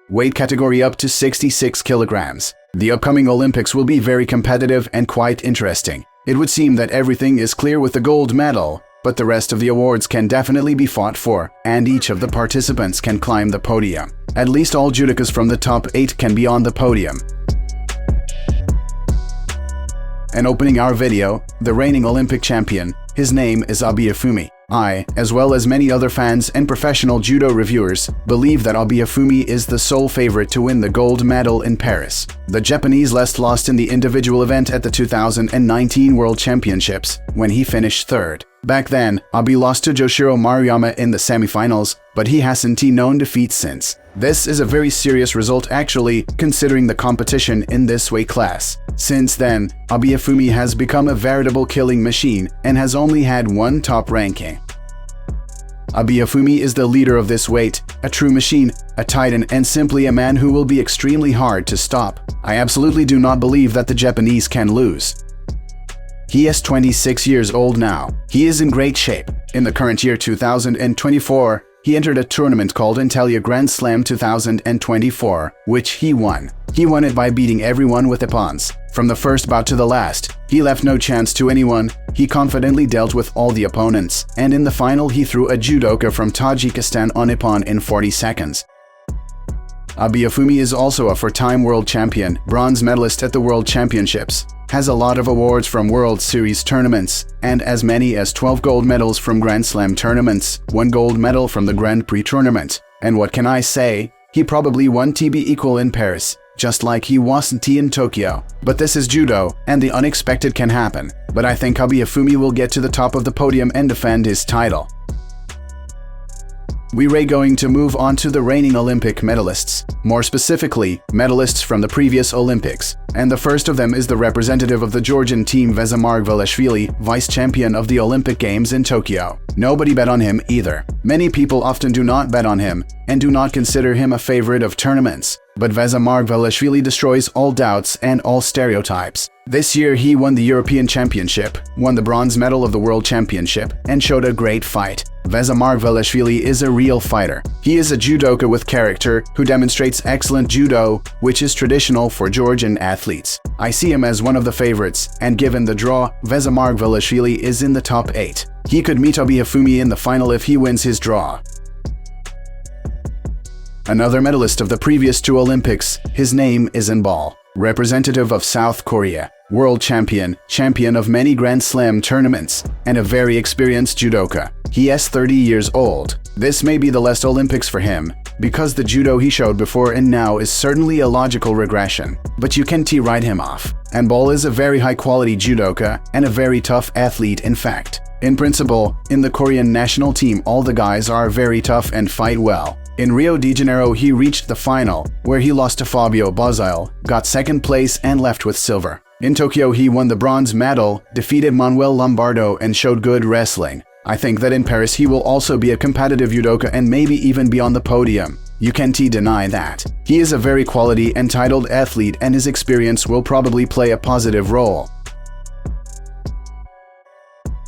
weight category up to 66 kilograms. The upcoming Olympics will be very competitive and quite interesting. It would seem that everything is clear with the gold medal, but the rest of the awards can definitely be fought for, and each of the participants can climb the podium. At least all judokas from the top 8 can be on the podium. And opening our video, the reigning Olympic champion, his name is Abiafumi. I, as well as many other fans and professional judo reviewers, believe that Abiafumi is the sole favorite to win the gold medal in Paris. The Japanese last lost in the individual event at the 2019 World Championships, when he finished third. Back then, Abi lost to Joshiro Maruyama in the semifinals, but he hasn't known defeat since. This is a very serious result actually, considering the competition in this weight class. Since then, Abiafumi has become a veritable killing machine and has only had one top ranking. Abiafumi is the leader of this weight, a true machine, a titan, and simply a man who will be extremely hard to stop. I absolutely do not believe that the Japanese can lose. He is 26 years old now. He is in great shape. In the current year 2024, he entered a tournament called Antalya Grand Slam 2024, which he won. He won it by beating everyone with ippons. From the first bout to the last, he left no chance to anyone. He confidently dealt with all the opponents, and in the final he threw a judoka from Tajikistan on ippon in 40 seconds. Abiafumi is also a four-time world champion, bronze medalist at the World Championships, has a lot of awards from World Series tournaments, and as many as 12 gold medals from Grand Slam tournaments, 1 gold medal from the Grand Prix tournament. And what can I say? He probably won TB equal in Paris, just like he wasn't in Tokyo. But this is judo, and the unexpected can happen. But I think Abiafumi will get to the top of the podium and defend his title. We're going to move on to the reigning Olympic medalists, more specifically, medalists from the previous Olympics. And the first of them is the representative of the Georgian team Vesa Margvelashvili, vice champion of the Olympic Games in Tokyo. Nobody bet on him either. Many people often do not bet on him and do not consider him a favorite of tournaments. But Vesa Margvelashvili destroys all doubts and all stereotypes. This year he won the European Championship, won the bronze medal of the World Championship, and showed a great fight. Vesa Margvelashvili is a real fighter. He is a judoka with character who demonstrates excellent judo, which is traditional for Georgian athletes. I see him as one of the favorites, and given the draw, Vesa Margvelashvili is in the top 8. He could meet Abiafumi in the final if he wins his draw. Another medalist of the previous 2 Olympics, his name is Inbal, representative of South Korea, world champion, champion of many Grand Slam tournaments, and a very experienced judoka. He is 30 years old. This may be the last Olympics for him, because the judo he showed before and now is certainly a logical regression. But you can't write him off. Inbal is a very high-quality judoka and a very tough athlete in fact. In principle, in the Korean national team all the guys are very tough and fight well. In Rio de Janeiro he reached the final, where he lost to Fabio Basile, got second place and left with silver. In Tokyo he won the bronze medal, defeated Manuel Lombardo and showed good wrestling. I think that in Paris he will also be a competitive judoka and maybe even be on the podium. You can't deny that. He is a very quality and titled athlete and his experience will probably play a positive role.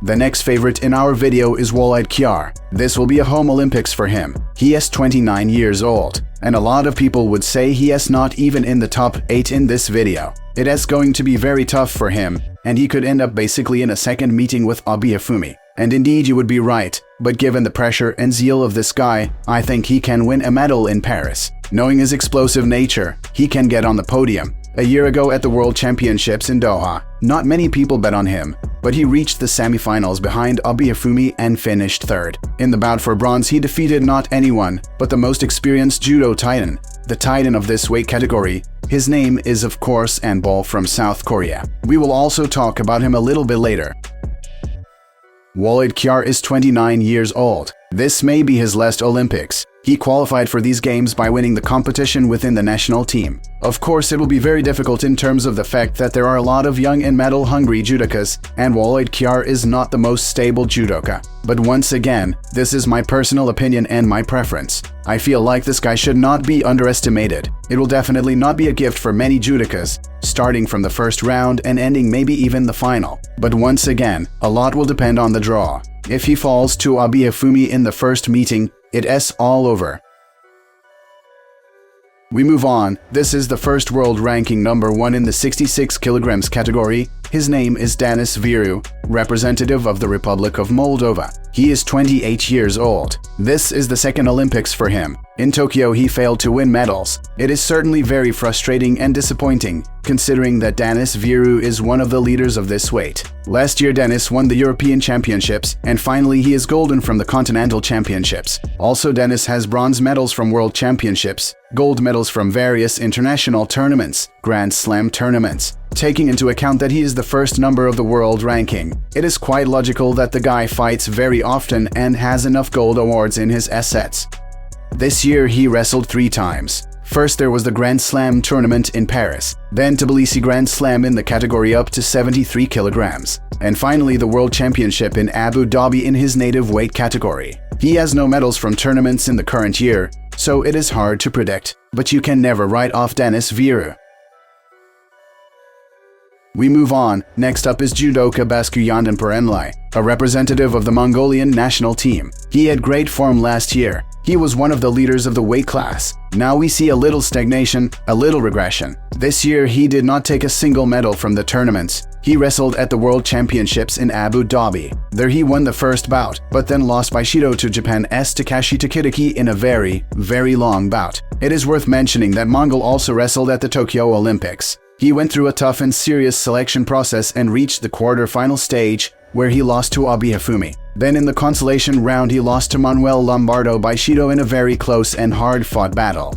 The next favorite in our video is Wolide Kjær. This will be a home Olympics for him. He is 29 years old, and a lot of people would say he is not even in the top 8 in this video. It is going to be very tough for him, and he could end up basically in a second meeting with Abiafumi. And indeed you would be right, but given the pressure and zeal of this guy, I think he can win a medal in Paris. Knowing his explosive nature, he can get on the podium. A year ago at the World Championships in Doha, not many people bet on him, but he reached the semifinals behind Abiafumi and finished third. In the bout for bronze he defeated not anyone, but the most experienced judo titan, the titan of this weight category. His name is of course Inbal from South Korea. We will also talk about him a little bit later. Wolide Kjær is 29 years old. This may be his last Olympics. He qualified for these games by winning the competition within the national team. Of course, it will be very difficult in terms of the fact that there are a lot of young and medal-hungry judokas, and Wolide Kjær is not the most stable judoka. But once again, this is my personal opinion and my preference. I feel like this guy should not be underestimated. It will definitely not be a gift for many judokas, starting from the first round and ending maybe even the final. But once again, a lot will depend on the draw. If he falls to Abiafumi in the first meeting, it is all over. We move on. This is the first world ranking number 1 in the 66 kilograms category. His name is Denis Viru, representative of the Republic of Moldova. He is 28 years old. This is the second Olympics for him. In Tokyo, he failed to win medals. It is certainly very frustrating and disappointing, considering that Denis Viru is one of the leaders of this weight. Last year, Denis won the European Championships, and finally he is golden from the Continental Championships. Also, Denis has bronze medals from World Championships, gold medals from various international tournaments, Grand Slam tournaments. Taking into account that he is the first number of the world ranking, it is quite logical that the guy fights very often and has enough gold awards in his assets. This year he wrestled 3 times. First there was the Grand Slam tournament in Paris, then Tbilisi Grand Slam in the category up to 73 kilograms, and finally the World Championship in Abu Dhabi in his native weight category. He has no medals from tournaments in the current year, so it is hard to predict, but you can never write off Denis Viru. We move on. Next up is Judoka Basku Yandanperenlai, a representative of the Mongolian national team. He had great form last year. He was one of the leaders of the weight class. Now we see a little stagnation, a little regression. This year he did not take a single medal from the tournaments. He wrestled at the World Championships in Abu Dhabi. There he won the first bout, but then lost by Shido to Japan's Takashi Takitaki in a very long bout. It is worth mentioning that Mongol also wrestled at the Tokyo Olympics. He went through a tough and serious selection process and reached the quarter-final stage, where he lost to Abihafumi. Then in the consolation round he lost to Manuel Lombardo by Shido in a very close and hard-fought battle.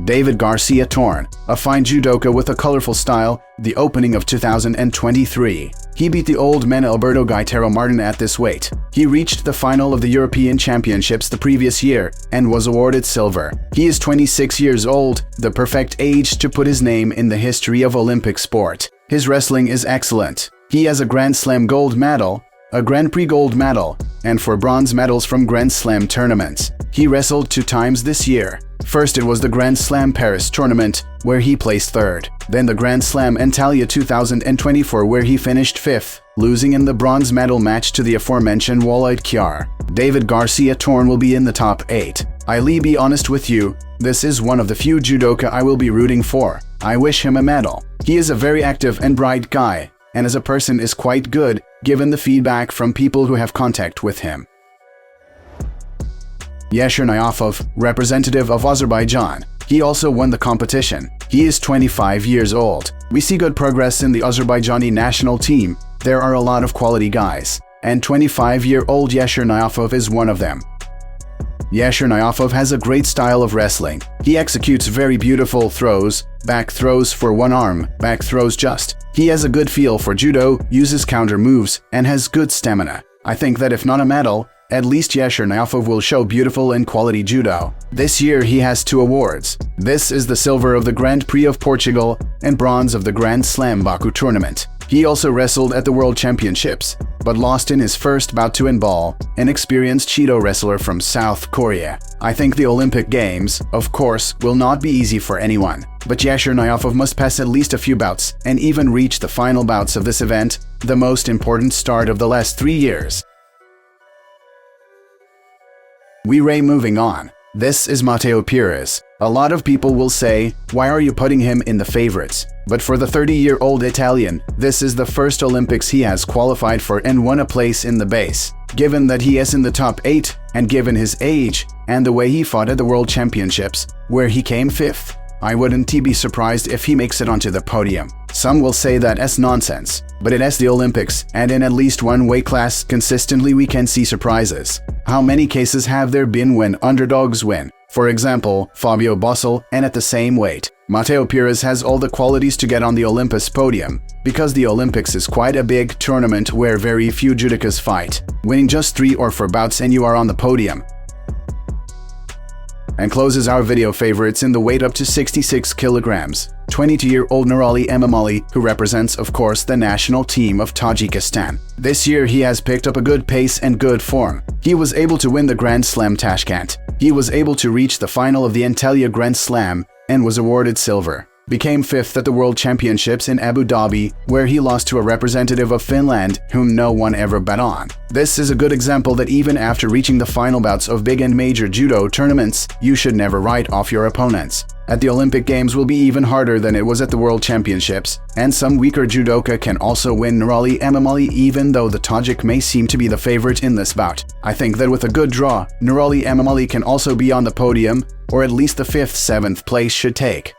David Garcia Torn, a fine judoka with a colorful style, the opening of 2023. He beat the old man Alberto Gaetero Martin at this weight. He reached the final of the European Championships the previous year and was awarded silver. He is 26 years old, the perfect age to put his name in the history of Olympic sport. His wrestling is excellent. He has a Grand Slam gold medal, a Grand Prix gold medal, and 4 bronze medals from Grand Slam tournaments. He wrestled 2 times this year. First it was the Grand Slam Paris tournament, where he placed 3rd. Then the Grand Slam Antalya 2024, where he finished 5th, losing in the bronze medal match to the aforementioned Waleed Kiar. David Garcia Torn will be in the top 8. I'll be honest with you, this is one of the few judoka I will be rooting for. I wish him a medal. He is a very active and bright guy, and as a person is quite good, given the feedback from people who have contact with him. Yashir Nyafov, representative of Azerbaijan. He also won the competition. He is 25 years old. We see good progress in the Azerbaijani national team. There are a lot of quality guys, and 25-year-old Yashir Nyafov is one of them. Yashir Nyafov has a great style of wrestling. He executes very beautiful throws, back throws for one arm, back throws just. He has a good feel for judo, uses counter moves, and has good stamina. I think that if not a medal, at least Yashir Nyafov will show beautiful and quality judo. This year he has 2 awards. This is the silver of the Grand Prix of Portugal and bronze of the Grand Slam Baku tournament. He also wrestled at the World Championships, but lost in his first bout to Inbal, an experienced Shido wrestler from South Korea. I think the Olympic Games, of course, will not be easy for anyone, but Yashir Nyafov must pass at least a few bouts and even reach the final bouts of this event, the most important start of the last 3 years. We're moving on. This is Matteo Pires. A lot of people will say, why are you putting him in the favorites? But for the 30-year-old Italian, this is the first Olympics he has qualified for and won a place in the base. Given that he is in the top 8, and given his age, and the way he fought at the World Championships, where he came 5th, I wouldn't be surprised if he makes it onto the podium. Some will say that as nonsense, but it is the Olympics, and in at least one weight class, consistently we can see surprises. How many cases have there been when underdogs win? For example, Fabio Bossel, and at the same weight. Matteo Pires has all the qualities to get on the Olympus podium, because the Olympics is quite a big tournament where very few judokas fight. Winning just 3 or 4 bouts and you are on the podium. And closes our video favorites in the weight up to 66 kilograms. 22-year-old Nurali Emamali, who represents, of course, the national team of Tajikistan. This year he has picked up a good pace and good form. He was able to win the Grand Slam Tashkent. He was able to reach the final of the Antalya Grand Slam and was awarded silver. became 5th at the World Championships in Abu Dhabi, where he lost to a representative of Finland whom no one ever bet on. This is a good example that even after reaching the final bouts of big and major judo tournaments, you should never write off your opponents. At the Olympic Games will be even harder than it was at the World Championships, and some weaker judoka can also win Nurali Emomali even though the Tajik may seem to be the favorite in this bout. I think that with a good draw, Nurali Emomali can also be on the podium, or at least the 5th, 7th place should take.